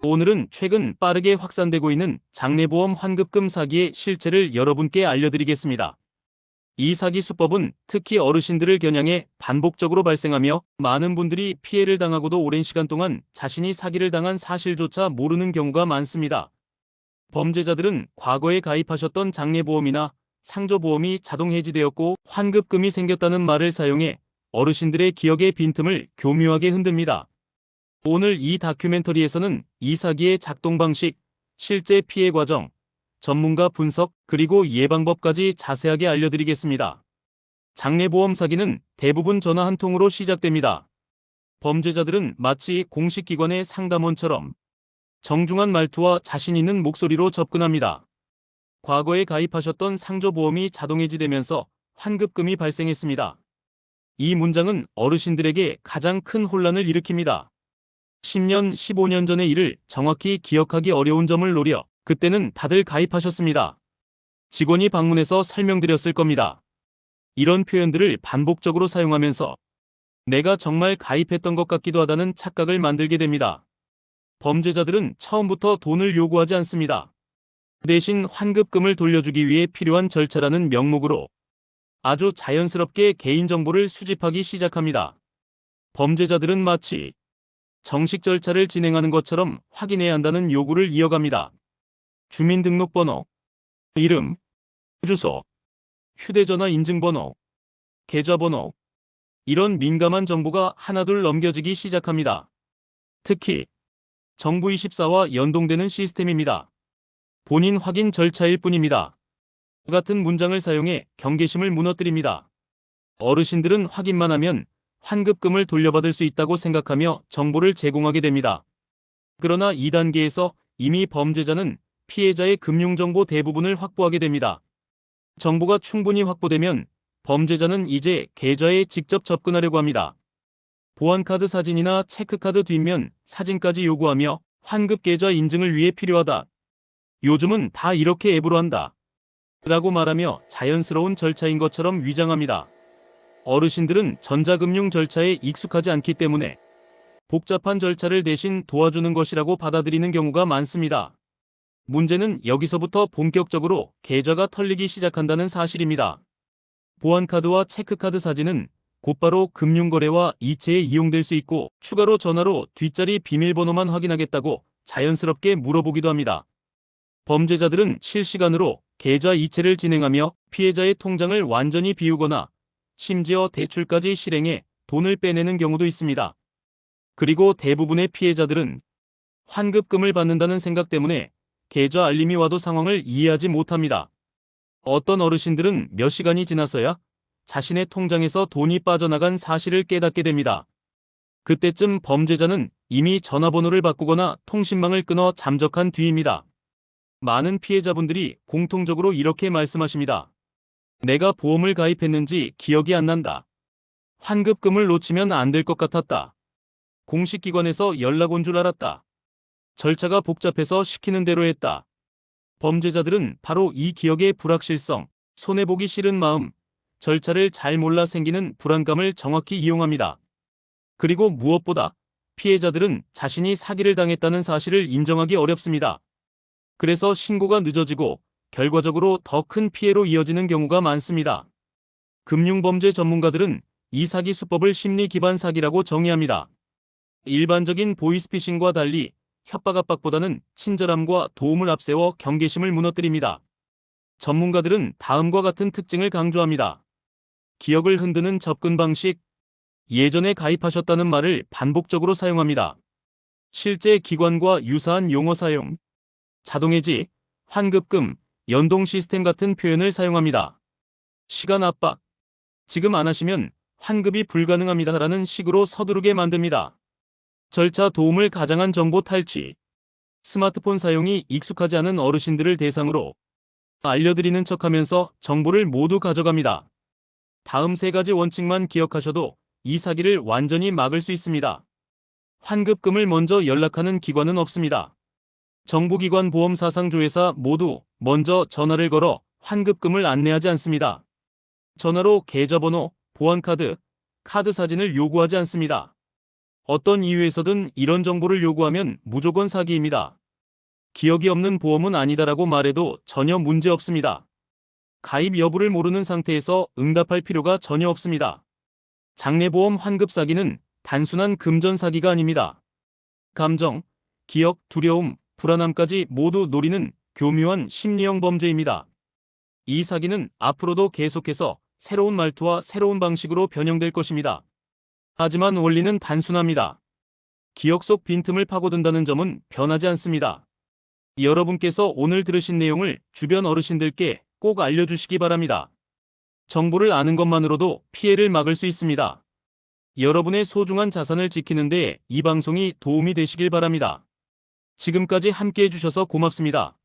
오늘은 최근 빠르게 확산되고 있는 장내보험 환급금 사기의 실체를 여러분께 알려드리겠습니다. 이 사기 수법은 특히 어르신들을 겨냥해 반복적으로 발생하며 많은 분들이 피해를 당하고도 오랜 시간 동안 자신이 사기를 당한 사실조차 모르는 경우가 많습니다. 범죄자들은 과거에 가입하셨던 장내보험이나 상조보험이 자동 해지되었고 환급금이 생겼다는 말을 사용해 어르신들의 기억의 빈틈을 교묘하게 흔듭니다. 오늘 이 다큐멘터리에서는 이 사기의 작동 방식, 실제 피해 과정, 전문가 분석, 그리고 예방법까지 자세하게 알려드리겠습니다. 장내보험 사기는 대부분 전화 한 통으로 시작됩니다. 범죄자들은 마치 공식 기관의 상담원처럼 정중한 말투와 자신 있는 목소리로 접근합니다. 과거에 가입하셨던 상조보험이 자동 해지되면서 환급금이 발생했습니다. 이 문장은 어르신들에게 가장 큰 혼란을 일으킵니다. 10년, 15년 전의 일을 정확히 기억하기 어려운 점을 노려 그때는 다들 가입하셨습니다. 직원이 방문해서 설명드렸을 겁니다. 이런 표현들을 반복적으로 사용하면서 내가 정말 가입했던 것 같기도 하다는 착각을 만들게 됩니다. 범죄자들은 처음부터 돈을 요구하지 않습니다. 대신 환급금을 돌려주기 위해 필요한 절차라는 명목으로 아주 자연스럽게 개인정보를 수집하기 시작합니다. 범죄자들은 마치 정식 절차를 진행하는 것처럼 확인해야 한다는 요구를 이어갑니다. 주민등록번호, 이름, 주소, 휴대전화 인증번호, 계좌번호, 이런 민감한 정보가 하나둘 넘겨지기 시작합니다. 특히 정부24와 연동되는 시스템입니다. 본인 확인 절차일 뿐입니다. 같은 문장을 사용해 경계심을 무너뜨립니다. 어르신들은 확인만 하면 환급금을 돌려받을 수 있다고 생각하며 정보를 제공하게 됩니다. 그러나 2단계에서 이미 범죄자는 피해자의 금융정보 대부분을 확보하게 됩니다. 정보가 충분히 확보되면 범죄자는 이제 계좌에 직접 접근하려고 합니다. 보안카드 사진이나 체크카드 뒷면 사진까지 요구하며 환급계좌 인증을 위해 필요하다. 요즘은 다 이렇게 앱으로 한다. 라고 말하며 자연스러운 절차인 것처럼 위장합니다. 어르신들은 전자금융 절차에 익숙하지 않기 때문에 복잡한 절차를 대신 도와주는 것이라고 받아들이는 경우가 많습니다. 문제는 여기서부터 본격적으로 계좌가 털리기 시작한다는 사실입니다. 보안카드와 체크카드 사진은 곧바로 금융거래와 이체에 이용될 수 있고 추가로 전화로 뒷자리 비밀번호만 확인하겠다고 자연스럽게 물어보기도 합니다. 범죄자들은 실시간으로 계좌 이체를 진행하며 피해자의 통장을 완전히 비우거나 심지어 대출까지 실행해 돈을 빼내는 경우도 있습니다. 그리고 대부분의 피해자들은 환급금을 받는다는 생각 때문에 계좌 알림이 와도 상황을 이해하지 못합니다. 어떤 어르신들은 몇 시간이 지나서야 자신의 통장에서 돈이 빠져나간 사실을 깨닫게 됩니다. 그때쯤 범죄자는 이미 전화번호를 바꾸거나 통신망을 끊어 잠적한 뒤입니다. 많은 피해자분들이 공통적으로 이렇게 말씀하십니다. 내가 보험을 가입했는지 기억이 안 난다. 환급금을 놓치면 안 될 것 같았다. 공식 기관에서 연락 온 줄 알았다. 절차가 복잡해서 시키는 대로 했다. 범죄자들은 바로 이 기억의 불확실성, 손해보기 싫은 마음, 절차를 잘 몰라 생기는 불안감을 정확히 이용합니다. 그리고 무엇보다 피해자들은 자신이 사기를 당했다는 사실을 인정하기 어렵습니다. 그래서 신고가 늦어지고 결과적으로 더 큰 피해로 이어지는 경우가 많습니다. 금융범죄 전문가들은 이 사기 수법을 심리 기반 사기라고 정의합니다. 일반적인 보이스피싱과 달리 협박 압박보다는 친절함과 도움을 앞세워 경계심을 무너뜨립니다. 전문가들은 다음과 같은 특징을 강조합니다. 기억을 흔드는 접근 방식, 예전에 가입하셨다는 말을 반복적으로 사용합니다. 실제 기관과 유사한 용어 사용, 자동해지, 환급금, 연동 시스템 같은 표현을 사용합니다. 시간 압박, 지금 안 하시면 환급이 불가능합니다라는 식으로 서두르게 만듭니다. 절차 도움을 가장한 정보 탈취, 스마트폰 사용이 익숙하지 않은 어르신들을 대상으로 알려드리는 척하면서 정보를 모두 가져갑니다. 다음 세 가지 원칙만 기억하셔도 이 사기를 완전히 막을 수 있습니다. 환급금을 먼저 연락하는 기관은 없습니다. 정부기관 보험사상조회사 모두 먼저 전화를 걸어 환급금을 안내하지 않습니다. 전화로 계좌번호, 보안카드, 카드 사진을 요구하지 않습니다. 어떤 이유에서든 이런 정보를 요구하면 무조건 사기입니다. 기억이 없는 보험은 아니다라고 말해도 전혀 문제 없습니다. 가입 여부를 모르는 상태에서 응답할 필요가 전혀 없습니다. 장래보험 환급 사기는 단순한 금전 사기가 아닙니다. 감정, 기억, 두려움, 불안함까지 모두 노리는 교묘한 심리형 범죄입니다. 이 사기는 앞으로도 계속해서 새로운 말투와 새로운 방식으로 변형될 것입니다. 하지만 원리는 단순합니다. 기억 속 빈틈을 파고든다는 점은 변하지 않습니다. 여러분께서 오늘 들으신 내용을 주변 어르신들께 꼭 알려주시기 바랍니다. 정보를 아는 것만으로도 피해를 막을 수 있습니다. 여러분의 소중한 자산을 지키는 데 이 방송이 도움이 되시길 바랍니다. 지금까지 함께 해주셔서 고맙습니다.